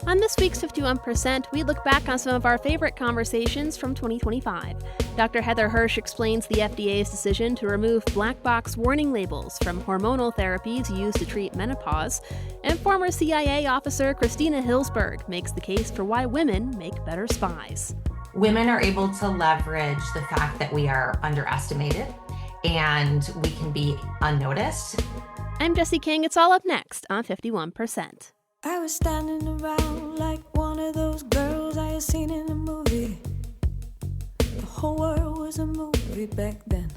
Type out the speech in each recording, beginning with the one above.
On this week's 51%, we look back on some of our favorite conversations from 2025. Dr. Heather Hirsch explains the FDA's decision to remove black box warning labels from hormonal therapies used to treat menopause, and former CIA officer Christina Hillsberg makes the case for why women make better spies. Women are able to leverage the fact that we are underestimated and we can be unnoticed. I'm Jessie King. It's all up next on 51%. I was standing around like one of those girls I had seen in a movie. The whole world was a movie back then.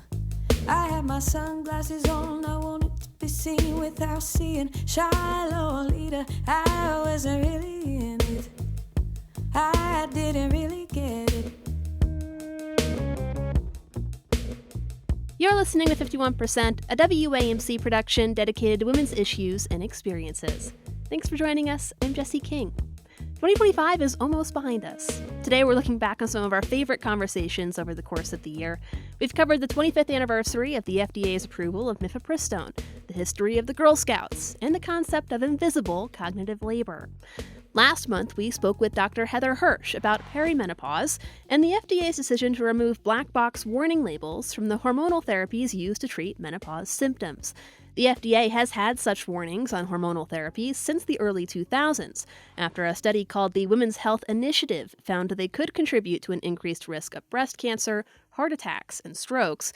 I had my sunglasses on, I wanted to be seen without seeing shy Lolita. I wasn't really in it, I didn't really get it. You're listening to 51%, a WAMC production dedicated to women's issues and experiences. Thanks for joining us. I'm Jessie King. 2025 is almost behind us. Today we're looking back on some of our favorite conversations over the course of the year. We've covered the 25th anniversary of the FDA's approval of mifepristone, the history of the Girl Scouts, and the concept of invisible cognitive labor. Last month, we spoke with Dr. Heather Hirsch about perimenopause and the FDA's decision to remove black box warning labels from the hormonal therapies used to treat menopause symptoms. The FDA has had such warnings on hormonal therapies since the early 2000s, after a study called the Women's Health Initiative found they could contribute to an increased risk of breast cancer, heart attacks, and strokes.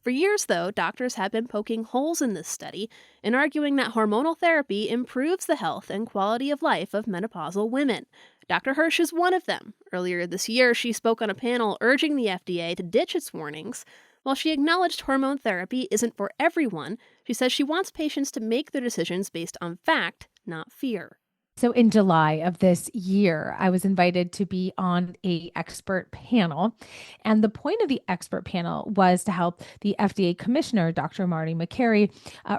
For years, though, doctors have been poking holes in this study and arguing that hormonal therapy improves the health and quality of life of menopausal women. Dr. Hirsch is one of them. Earlier this year, she spoke on a panel urging the FDA to ditch its warnings. While she acknowledged hormone therapy isn't for everyone, she says she wants patients to make their decisions based on fact, not fear. So in July of this year, I was invited to be on an expert panel. And the point of the expert panel was to help the FDA commissioner, Dr. Marty Makary,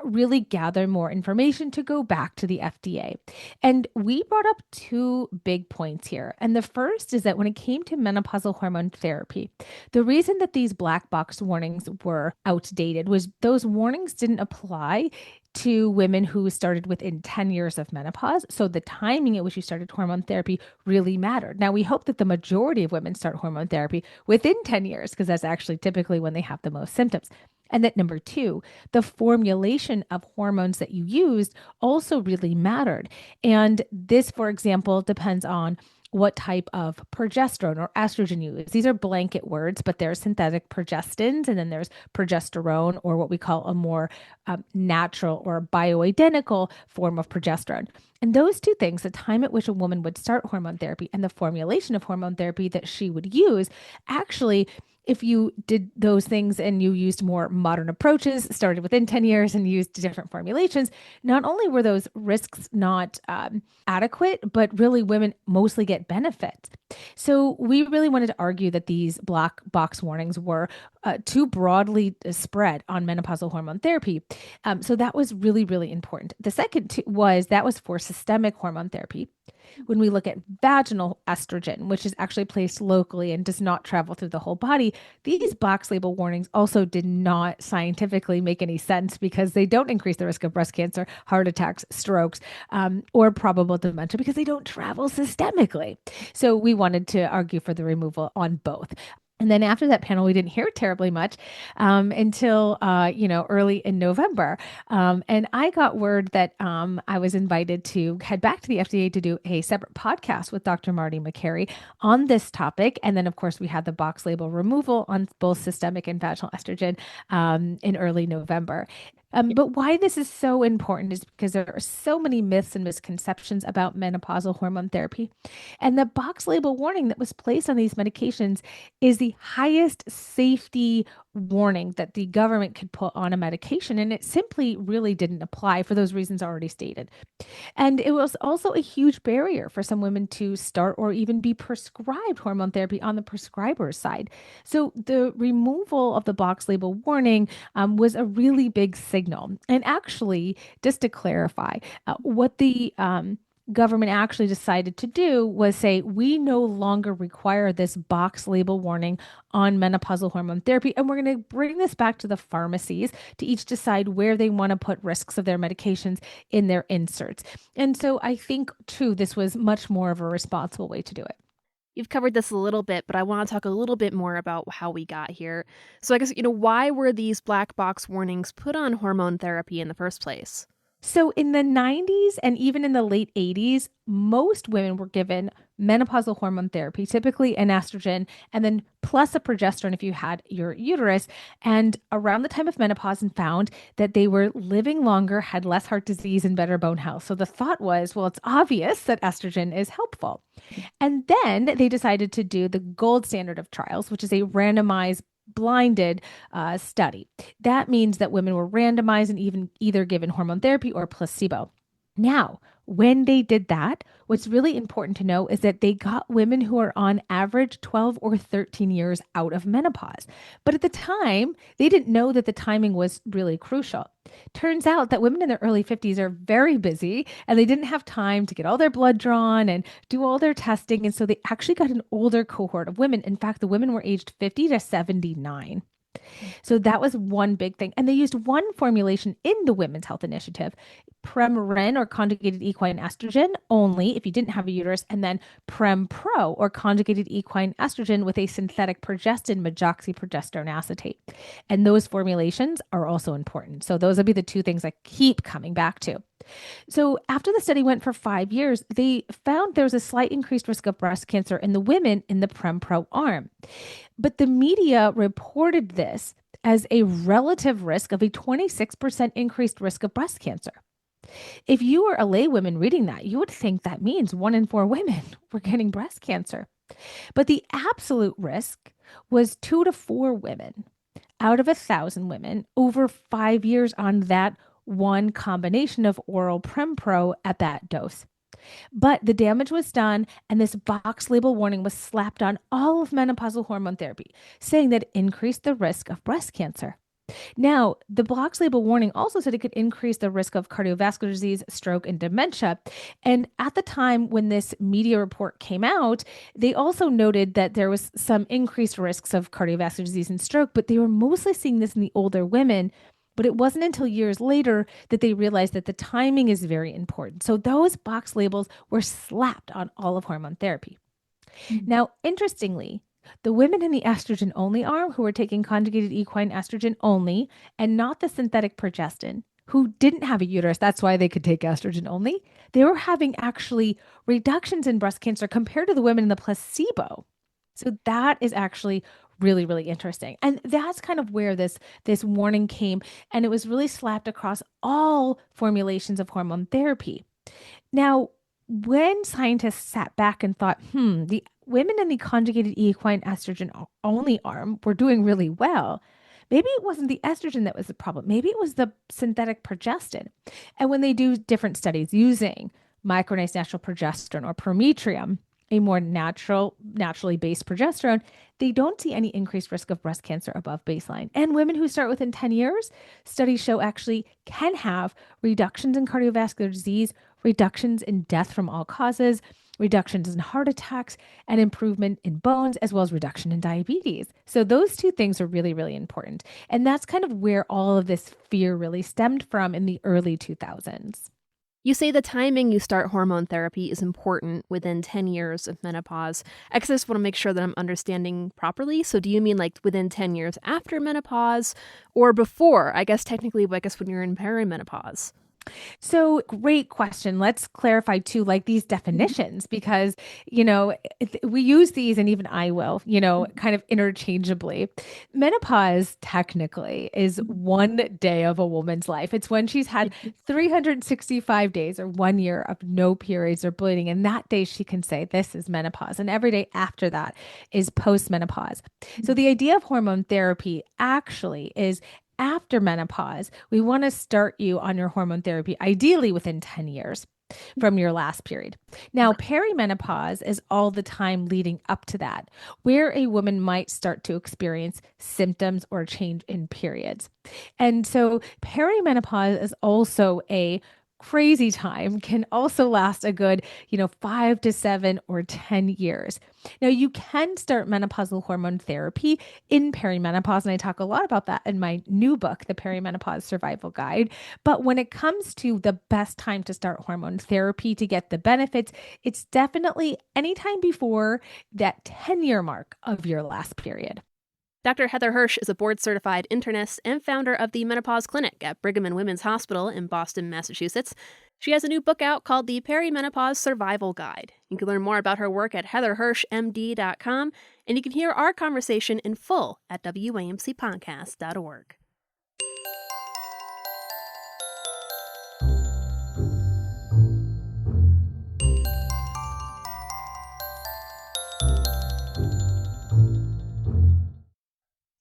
really gather more information to go back to the FDA. And we brought up two big points here. And the first is that when it came to menopausal hormone therapy, the reason that these black box warnings were outdated was those warnings didn't apply to women who started within 10 years of menopause. So the timing at which you started hormone therapy really mattered. Now, we hope that the majority of women start hormone therapy within 10 years, because that's actually typically when they have the most symptoms. And that number two, the formulation of hormones that you used also really mattered. And this, for example, depends on what type of progesterone or estrogen you use. These are blanket words, but there's synthetic progestins, and then there's progesterone, or what we call a more natural or bioidentical form of progesterone. And those two things, the time at which a woman would start hormone therapy and the formulation of hormone therapy that she would use, actually, if you did those things and you used more modern approaches, started within 10 years and used different formulations, not only were those risks not adequate, but really women mostly get benefits. So we really wanted to argue that these black box warnings were too broadly spread on menopausal hormone therapy. So that was really, really important. The second was for systemic hormone therapy. When we look at vaginal estrogen, which is actually placed locally and does not travel through the whole body, these box label warnings also did not scientifically make any sense, because they don't increase the risk of breast cancer, heart attacks, strokes, or probable dementia, because they don't travel systemically. So we wanted to argue for the removal on both. And then after that panel, we didn't hear terribly much until, early in November. And I got word that I was invited to head back to the FDA to do a separate podcast with Dr. Marty Makary on this topic. And then, of course, we had the box label removal on both systemic and vaginal estrogen in early November. But why this is so important is because there are so many myths and misconceptions about menopausal hormone therapy. And the box label warning that was placed on these medications is the highest safety warning that the government could put on a medication. And it simply really didn't apply for those reasons already stated. And it was also a huge barrier for some women to start or even be prescribed hormone therapy on the prescriber's side. So the removal of the box label warning was a really big signal. And actually, just to clarify, what the government actually decided to do was say, we no longer require this box label warning on menopausal hormone therapy. And we're going to bring this back to the pharmacies to each decide where they want to put risks of their medications in their inserts. And so I think, too, this was much more of a responsible way to do it. You've covered this a little bit, but I want to talk a little bit more about how we got here. So I guess, why were these black box warnings put on hormone therapy in the first place? So in the 90s and even in the late 80s, most women were given menopausal hormone therapy, typically an estrogen, and then plus a progesterone if you had your uterus. And around the time of menopause, and found that they were living longer, had less heart disease, and better bone health. So the thought was, well, it's obvious that estrogen is helpful. And then they decided to do the gold standard of trials, which is a randomized blinded study. That means that women were randomized and even either given hormone therapy or placebo. Now, when they did that, what's really important to know is that they got women who are on average 12 or 13 years out of menopause. But at the time, they didn't know that the timing was really crucial. Turns out that women in their early 50s are very busy and they didn't have time to get all their blood drawn and do all their testing. And so they actually got an older cohort of women. In fact, the women were aged 50 to 79. So that was one big thing. And they used one formulation in the Women's Health Initiative, Prem-Ren or conjugated equine estrogen only if you didn't have a uterus, and then Prem-Pro or conjugated equine estrogen with a synthetic progestin, medroxyprogesterone acetate. And those formulations are also important. So those would be the two things I keep coming back to. So after the study went for 5 years, they found there was a slight increased risk of breast cancer in the women in the Prem-Pro arm. But the media reported this as a relative risk of a 26% increased risk of breast cancer. If you were a laywoman reading that, you would think that means 1 in 4 women were getting breast cancer. But the absolute risk was 2 to 4 women out of 1,000 women over 5 years on that one combination of oral Prem-Pro at that dose. But the damage was done, and this box label warning was slapped on all of menopausal hormone therapy, saying that it increased the risk of breast cancer. Now, the box label warning also said it could increase the risk of cardiovascular disease, stroke, and dementia. And at the time when this media report came out, they also noted that there was some increased risks of cardiovascular disease and stroke, but they were mostly seeing this in the older women. But it wasn't until years later that they realized that the timing is very important. So those box labels were slapped on all of hormone therapy. Now, interestingly, the women in the estrogen only arm who were taking conjugated equine estrogen only and not the synthetic progestin, who didn't have a uterus, that's why they could take estrogen only, they were having actually reductions in breast cancer compared to the women in the placebo. So that is actually really, really interesting. And that's kind of where this warning came. And it was really slapped across all formulations of hormone therapy. Now, when scientists sat back and thought, the women in the conjugated equine estrogen only arm were doing really well, maybe it wasn't the estrogen that was the problem. Maybe it was the synthetic progestin. And when they do different studies using micronized natural progesterone or prometrium, a more naturally based progesterone, they don't see any increased risk of breast cancer above baseline. And women who start within 10 years, studies show actually can have reductions in cardiovascular disease, reductions in death from all causes, reductions in heart attacks, and improvement in bones, as well as reduction in diabetes. So those two things are really, really important. And that's kind of where all of this fear really stemmed from in the early 2000s. You say the timing you start hormone therapy is important within 10 years of menopause. I just want to make sure that I'm understanding properly. So do you mean like within 10 years after menopause or before? I guess technically, when you're in perimenopause. So great question. Let's clarify too, like these definitions, because, we use these and even I will, kind of interchangeably. Menopause technically is 1 day of a woman's life. It's when she's had 365 days or 1 year of no periods or bleeding. And that day she can say, this is menopause. And every day after that is postmenopause. So the idea of hormone therapy actually is after menopause, we want to start you on your hormone therapy, ideally within 10 years from your last period. Now, perimenopause is all the time leading up to that, where a woman might start to experience symptoms or change in periods. And so perimenopause is also a crazy time can also last a good, 5 to 7 or 10 years. Now, you can start menopausal hormone therapy in perimenopause, and I talk a lot about that in my new book, The Perimenopause Survival Guide. But when it comes to the best time to start hormone therapy to get the benefits, it's definitely anytime before that 10-year mark of your last period. Dr. Heather Hirsch is a board-certified internist and founder of the Menopause Clinic at Brigham and Women's Hospital in Boston, Massachusetts. She has a new book out called The Perimenopause Survival Guide. You can learn more about her work at heatherhirschmd.com, and you can hear our conversation in full at wamcpodcast.org.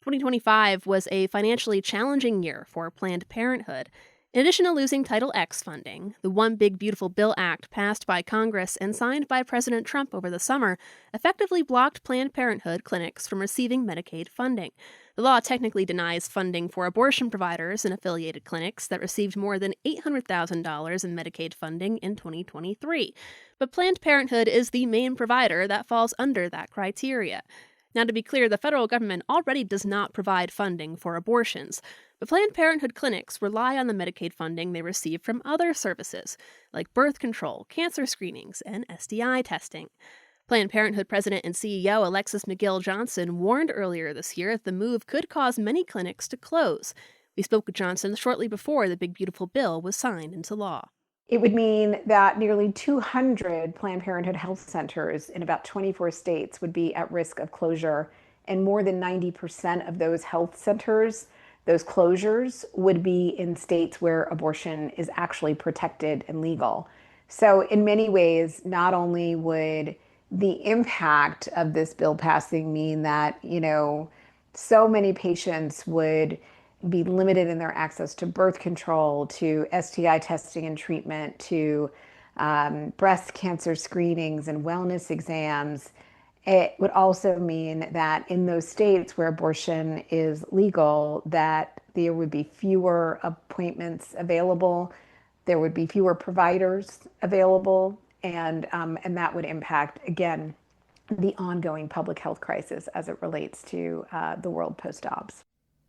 "2025 was a financially challenging year for Planned Parenthood. In addition to losing Title X funding, the One Big Beautiful Bill Act passed by Congress and signed by President Trump over the summer effectively blocked Planned Parenthood clinics from receiving Medicaid funding. The law technically denies funding for abortion providers and affiliated clinics that received more than $800,000 in Medicaid funding in 2023. But Planned Parenthood is the main provider that falls under that criteria. Now, to be clear, the federal government already does not provide funding for abortions, but Planned Parenthood clinics rely on the Medicaid funding they receive from other services, like birth control, cancer screenings, and STI testing. Planned Parenthood President and CEO Alexis McGill Johnson warned earlier this year that the move could cause many clinics to close. We spoke with Johnson shortly before the Big Beautiful Bill was signed into law. It would mean that nearly 200 Planned Parenthood health centers in about 24 states would be at risk of closure, and more than 90% of those health centers, those closures, would be in states where abortion is actually protected and legal. So in many ways, not only would the impact of this bill passing mean that, so many patients would be limited in their access to birth control, to STI testing and treatment, to breast cancer screenings and wellness exams. It would also mean that in those states where abortion is legal, that there would be fewer appointments available, there would be fewer providers available, and that would impact, again, the ongoing public health crisis as it relates to the world post-obs.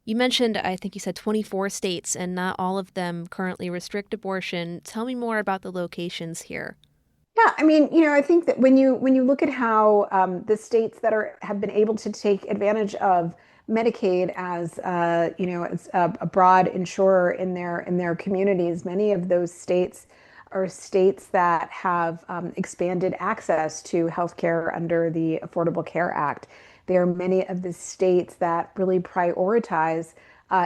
You mentioned, I think you said 24 states, and not all of them currently restrict abortion. Tell me more about the locations here. Yeah, I think that when you look at how the states that have been able to take advantage of Medicaid as as a broad insurer in their communities, many of those states are states that have expanded access to healthcare under the Affordable Care Act. There are many of the states that really prioritize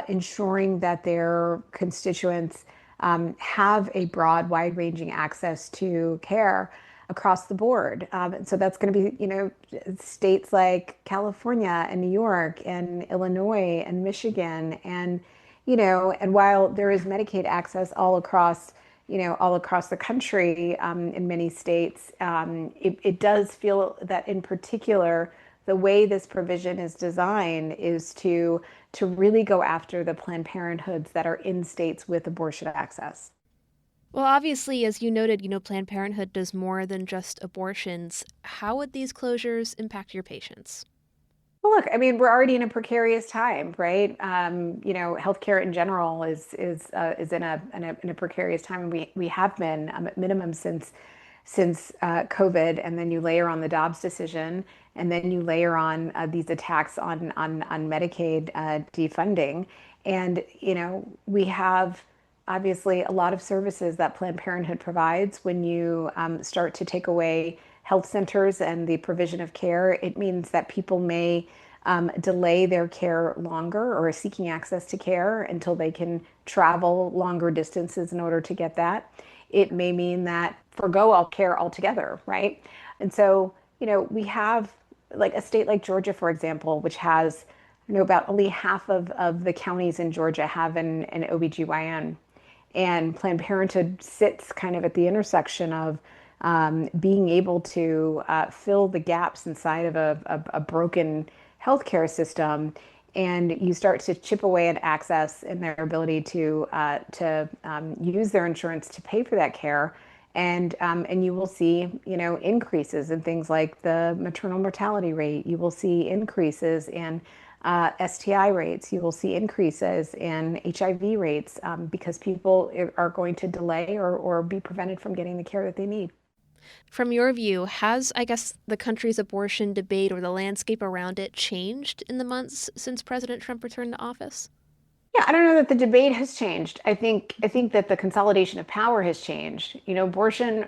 ensuring that their constituents have a broad, wide-ranging access to care across the board. And so that's going to be, states like California and New York and Illinois and Michigan. And while there is Medicaid access all across the country in many states, it does feel that in particular, the way this provision is designed is to really go after the Planned Parenthoods that are in states with abortion access. Well, obviously, as you noted, Planned Parenthood does more than just abortions. How would these closures impact your patients? Well, look, we're already in a precarious time, right? Healthcare in general is in a precarious time, and we have been at minimum since COVID, and then you layer on the Dobbs decision, and then you layer on these attacks on Medicaid defunding, and we have obviously a lot of services that Planned Parenthood provides. When you start to take away health centers and the provision of care, it means that people may delay their care longer or seeking access to care until they can travel longer distances in order to get that. It may mean that forgo all care altogether, right? And so, we have like a state like Georgia, for example, which has, about only half of the counties in Georgia have an OBGYN. And Planned Parenthood sits kind of at the intersection of being able to fill the gaps inside of a broken healthcare system and you start to chip away at access and their ability to use their insurance to pay for that care. And you will see, increases in things like the maternal mortality rate. You will see increases in STI rates. You will see increases in HIV rates because people are going to delay or be prevented from getting the care that they need. From your view, has, I guess, the country's abortion debate or the landscape around it changed in the months since President Trump returned to office? Yeah, I don't know that the debate has changed. I think that the consolidation of power has changed. Abortion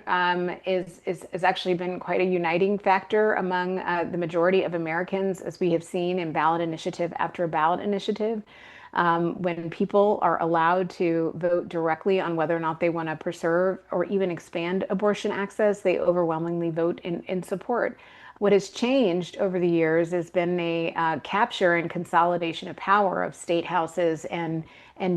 is actually been quite a uniting factor among the majority of Americans, as we have seen in ballot initiative after ballot initiative. When people are allowed to vote directly on whether or not they want to preserve or even expand abortion access, they overwhelmingly vote in support. What has changed over the years has been a capture and consolidation of power of state houses and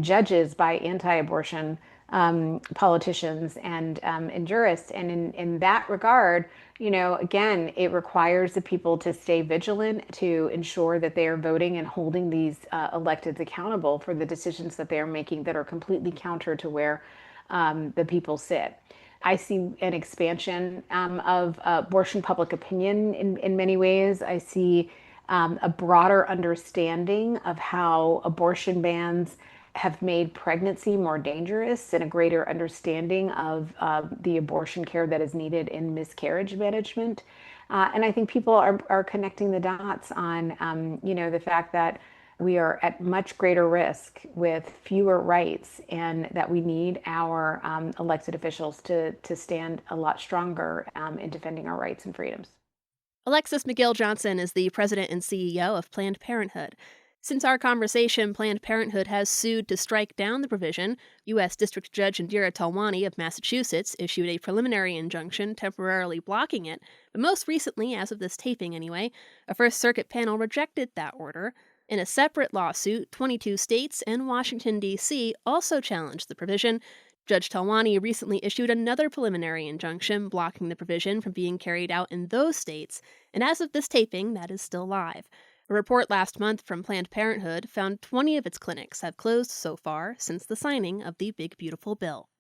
judges by anti-abortion politicians and jurists. And in that regard, again, it requires the people to stay vigilant to ensure that they are voting and holding these electeds accountable for the decisions that they are making that are completely counter to where the people sit. I see an expansion of abortion public opinion in many ways. I see a broader understanding of how abortion bans have made pregnancy more dangerous and a greater understanding of the abortion care that is needed in miscarriage management. And I think people are connecting the dots on, the fact that we are at much greater risk with fewer rights and that we need our elected officials to stand a lot stronger in defending our rights and freedoms. Alexis McGill Johnson is the president and CEO of Planned Parenthood. Since our conversation, Planned Parenthood has sued to strike down the provision. U.S. District Judge Indira Talwani of Massachusetts issued a preliminary injunction temporarily blocking it, but most recently, as of this taping anyway, a First Circuit panel rejected that order. In a separate lawsuit, 22 states and Washington, D.C. also challenged the provision. Judge Talwani recently issued another preliminary injunction blocking the provision from being carried out in those states, and as of this taping, that is still live. A report last month from Planned Parenthood found 20 of its clinics have closed so far since the signing of the Big Beautiful Bill.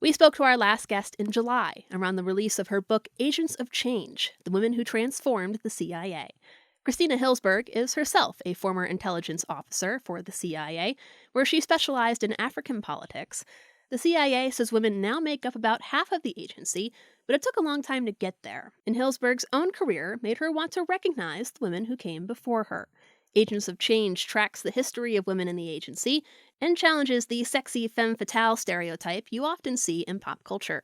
We spoke to our last guest in July around the release of her book Agents of Change, The Women Who Transformed the CIA. Christina Hillsberg is herself a former intelligence officer for the CIA, where she specialized in African politics. The CIA says women now make up about half of the agency, but it took a long time to get there, and Hillsberg's own career made her want to recognize the women who came before her. Agents of Change tracks the history of women in the agency and challenges the sexy femme fatale stereotype you often see in pop culture.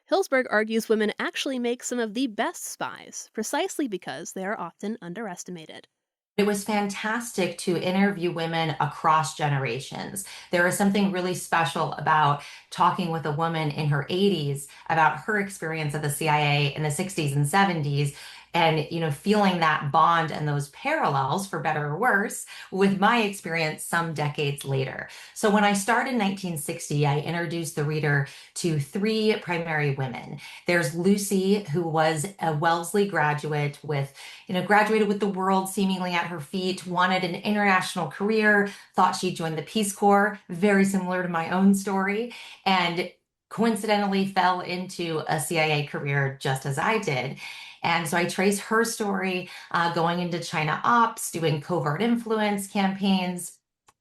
Hillsberg argues women actually make some of the best spies, precisely because they are often underestimated. It was fantastic to interview women across generations. There is something really special about talking with a woman in her 80s about her experience at the CIA in the 60s and 70s, and feeling that bond and those parallels, for better or worse, with my experience some decades later. So when I started in 1960, I introduced the reader to three primary women. There's Lucy, who was a Wellesley graduate graduated with the world seemingly at her feet, wanted an international career, thought she'd join the Peace Corps, very similar to my own story, and coincidentally fell into a CIA career just as I did. And so I trace her story going into China ops, doing covert influence campaigns.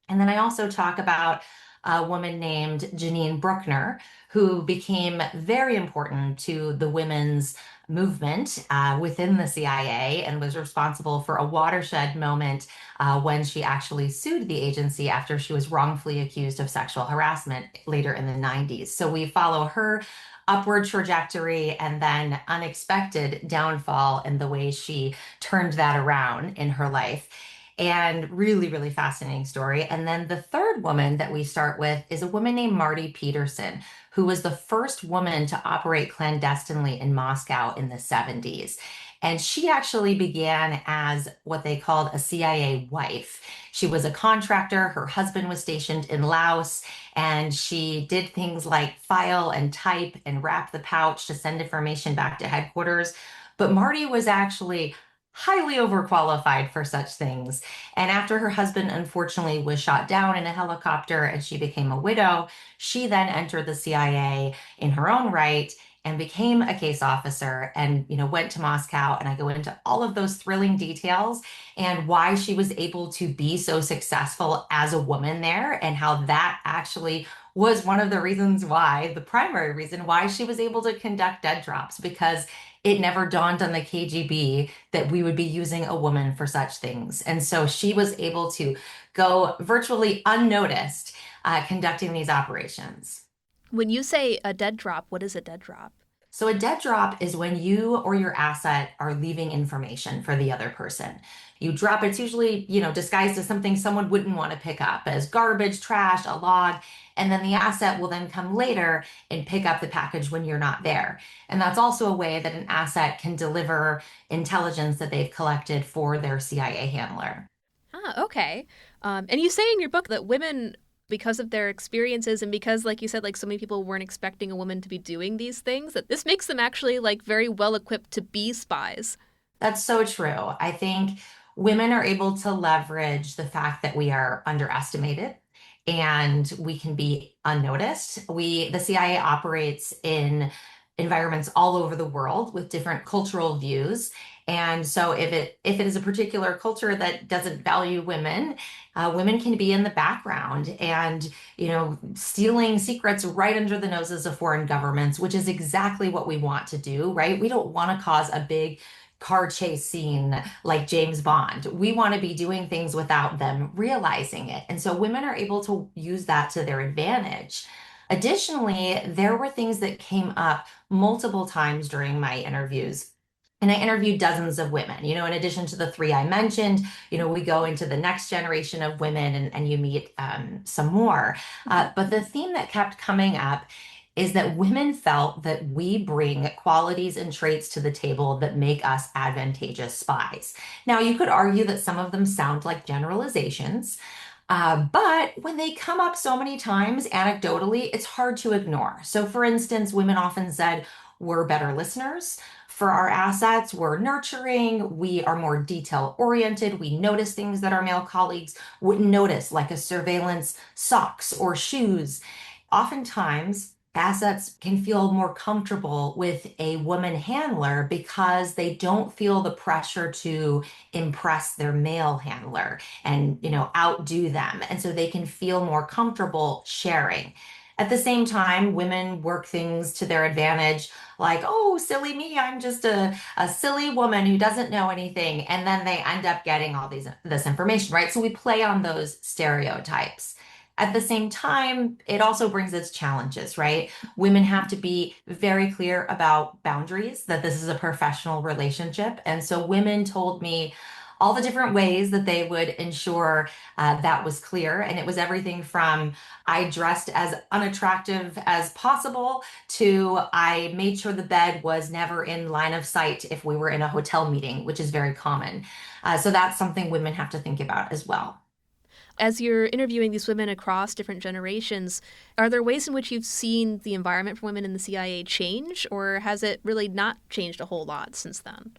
And then I also talk about a woman named Janine Bruckner, who became very important to the women's movement within the CIA and was responsible for a watershed moment when she actually sued the agency after she was wrongfully accused of sexual harassment later in the 90s. So we follow her upward trajectory and then unexpected downfall in the way she turned that around in her life. And really, really fascinating story. And then the third woman that we start with is a woman named Marty Peterson, who was the first woman to operate clandestinely in Moscow in the 70s. And she actually began as what they called a CIA wife. She was a contractor. Her husband was stationed in Laos, and she did things like file and type and wrap the pouch to send information back to headquarters. But Marty was actually highly overqualified for such things. And after her husband unfortunately was shot down in a helicopter and she became a widow, she then entered the CIA in her own right and became a case officer and went to Moscow. And I go into all of those thrilling details and why she was able to be so successful as a woman there, and how that actually was one of the reasons why, the primary reason why she was able to conduct dead drops, because it never dawned on the KGB that we would be using a woman for such things. And so she was able to go virtually unnoticed conducting these operations. When you say a dead drop, what is a dead drop? So a dead drop is when you or your asset are leaving information for the other person. You drop it's usually, disguised as something someone wouldn't want to pick up, as garbage, trash, a log, and then the asset will then come later and pick up the package when you're not there. And that's also a way that an asset can deliver intelligence that they've collected for their CIA handler. Ah, okay. And you say in your book that women, because of their experiences and because, like you said, like so many people weren't expecting a woman to be doing these things, that this makes them actually like very well equipped to be spies. That's so true. I think women are able to leverage the fact that we are underestimated and we can be unnoticed. The CIA operates in environments all over the world with different cultural views. And so if it is a particular culture that doesn't value women, women can be in the background and, stealing secrets right under the noses of foreign governments, which is exactly what we want to do, right? We don't want to cause a big car chase scene like James Bond. We want to be doing things without them realizing it. And so women are able to use that to their advantage. Additionally, there were things that came up multiple times during my interviews. And I interviewed dozens of women, in addition to the three I mentioned, we go into the next generation of women and you meet some more. But the theme that kept coming up is that women felt that we bring qualities and traits to the table that make us advantageous spies. Now, you could argue that some of them sound like generalizations, but when they come up so many times anecdotally, it's hard to ignore. So for instance, women often said, we're better listeners for our assets, we're nurturing, we are more detail oriented, we notice things that our male colleagues wouldn't notice, like a surveillance socks or shoes. Oftentimes, assets can feel more comfortable with a woman handler because they don't feel the pressure to impress their male handler and, outdo them. And so they can feel more comfortable sharing. At the same time, women work things to their advantage, like, oh, silly me, I'm just a silly woman who doesn't know anything. And then they end up getting all this information, right? So we play on those stereotypes. At the same time, it also brings its challenges, right? Women have to be very clear about boundaries, that this is a professional relationship. And so women told me all the different ways that they would ensure that was clear. And it was everything from I dressed as unattractive as possible to I made sure the bed was never in line of sight if we were in a hotel meeting, which is very common. So that's something women have to think about as well. As you're interviewing these women across different generations, are there ways in which you've seen the environment for women in the CIA change, or has it really not changed a whole lot since then?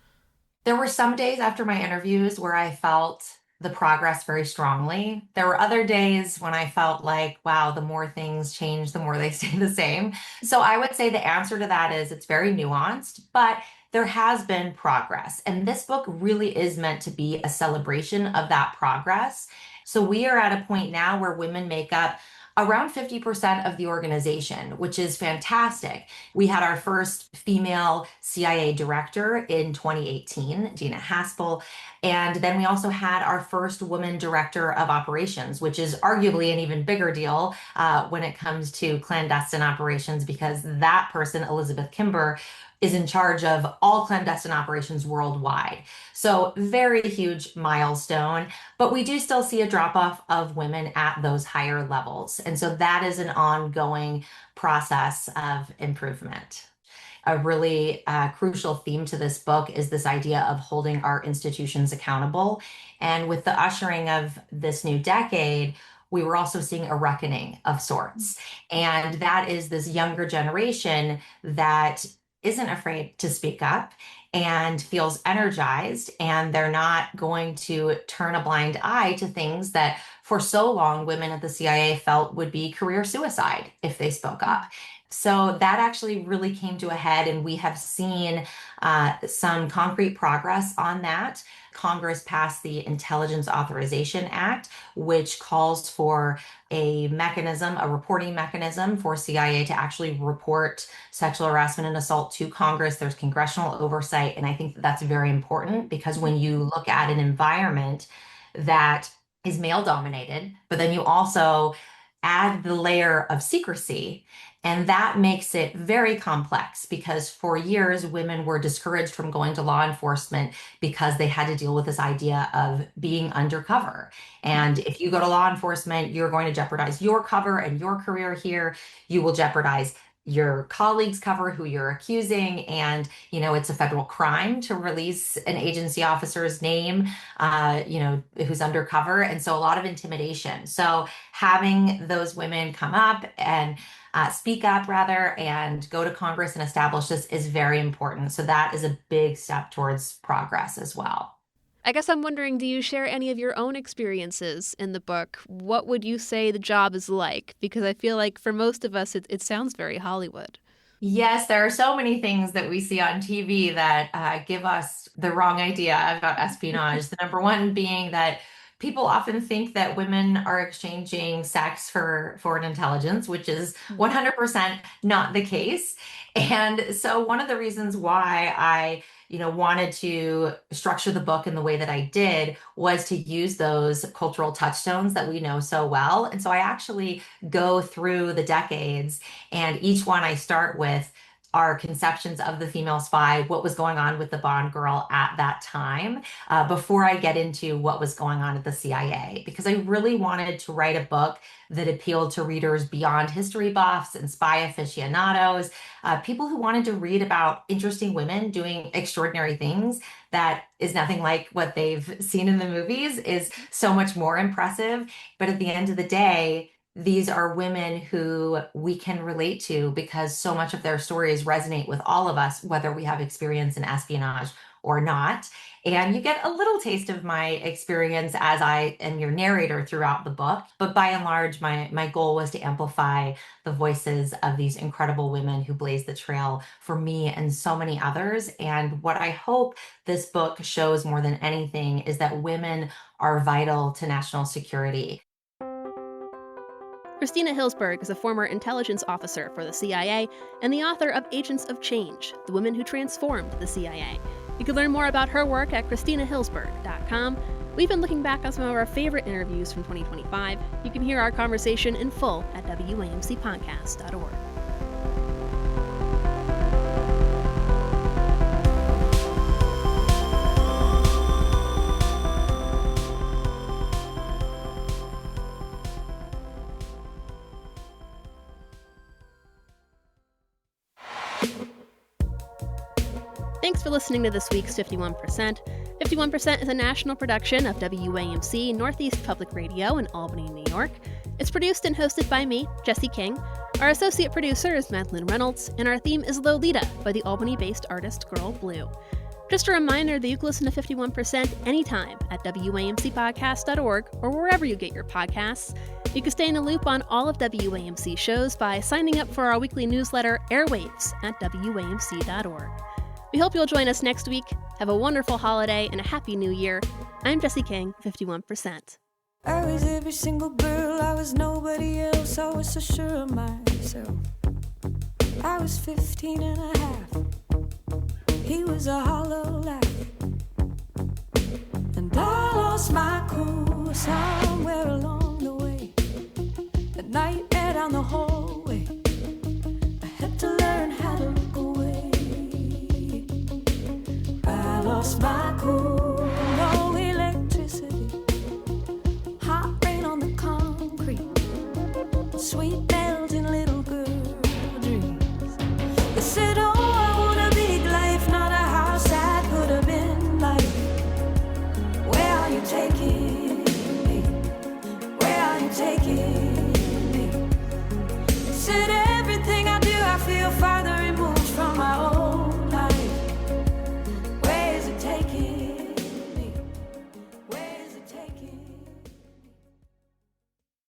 There were some days after my interviews where I felt the progress very strongly. There were other days when I felt like, wow, the more things change, the more they stay the same. So I would say the answer to that is it's very nuanced, but there has been progress. And this book really is meant to be a celebration of that progress. So we are at a point now where women make up around 50% of the organization, which is fantastic. We had our first female CIA director in 2018, Gina Haspel. And then we also had our first woman director of operations, which is arguably an even bigger deal when it comes to clandestine operations, because that person, Elizabeth Kimber, is in charge of all clandestine operations worldwide. So very huge milestone, but we do still see a drop off of women at those higher levels. And so that is an ongoing process of improvement. A really crucial theme to this book is this idea of holding our institutions accountable. And with the ushering of this new decade, we were also seeing a reckoning of sorts. And that is this younger generation that isn't afraid to speak up and feels energized, and they're not going to turn a blind eye to things that for so long women at the CIA felt would be career suicide if they spoke up. So that actually really came to a head, and we have seen some concrete progress on that. Congress passed the Intelligence Authorization Act, which calls for a mechanism, a reporting mechanism for CIA to actually report sexual harassment and assault to Congress. There's congressional oversight, and I think that that's very important, because when you look at an environment that is male dominated, but then you also add the layer of secrecy, and that makes it very complex, because for years, women were discouraged from going to law enforcement because they had to deal with this idea of being undercover. And if you go to law enforcement, you're going to jeopardize your cover and your career here. You will jeopardize your colleagues' cover who you're accusing. And, it's a federal crime to release an agency officer's name, who's undercover. And so a lot of intimidation. So having those women come up and speak up and go to Congress and establish this is very important. So that is a big step towards progress as well. I guess I'm wondering, do you share any of your own experiences in the book? What would you say the job is like? Because I feel like for most of us, it sounds very Hollywood. Yes, there are so many things that we see on TV that give us the wrong idea about espionage. The number one being that people often think that women are exchanging sex for foreign intelligence, which is 100% not the case. And so one of the reasons why I wanted to structure the book in the way that I did was to use those cultural touchstones that we know so well. And so I actually go through the decades, and each one I start with our conceptions of the female spy, what was going on with the Bond girl at that time, before I get into what was going on at the CIA, because I really wanted to write a book that appealed to readers beyond history buffs and spy aficionados, people who wanted to read about interesting women doing extraordinary things that is nothing like what they've seen in the movies, is so much more impressive. But at the end of the day, these are women who we can relate to, because so much of their stories resonate with all of us, whether we have experience in espionage or not. And you get a little taste of my experience as I am your narrator throughout the book. But by and large, my goal was to amplify the voices of these incredible women who blazed the trail for me and so many others. And what I hope this book shows more than anything is that women are vital to national security. Christina Hillsberg is a former intelligence officer for the CIA and the author of Agents of Change, The Women Who Transformed the CIA. You can learn more about her work at ChristinaHillsberg.com. We've been looking back on some of our favorite interviews from 2025. You can hear our conversation in full at WAMCpodcast.org. Thanks for listening to this week's 51%. 51% is a national production of WAMC Northeast Public Radio in Albany, New York. It's produced and hosted by me, Jesse King. Our associate producer is Madeleine Reynolds, and our theme is Lolita by the Albany-based artist Girl Blue. Just a reminder that you can listen to 51% anytime at WAMCpodcast.org or wherever you get your podcasts. You can stay in the loop on all of WAMC shows by signing up for our weekly newsletter, Airwaves, at WAMC.org. We hope you'll join us next week. Have a wonderful holiday and a happy new year. I'm Jessie King, 51%. I was every single girl, I was nobody else, I was so sure of myself. I was 15 and a half, he was a hollow laugh. And I lost my cool somewhere along the way. At night and down the hallway, I had to learn how to look away. lost my cool. No electricity, hot rain on the concrete, sweet melting little girl dreams. They said, oh, I want a big life, not a house that could have been like. Where are you taking me? Where are you taking me? Said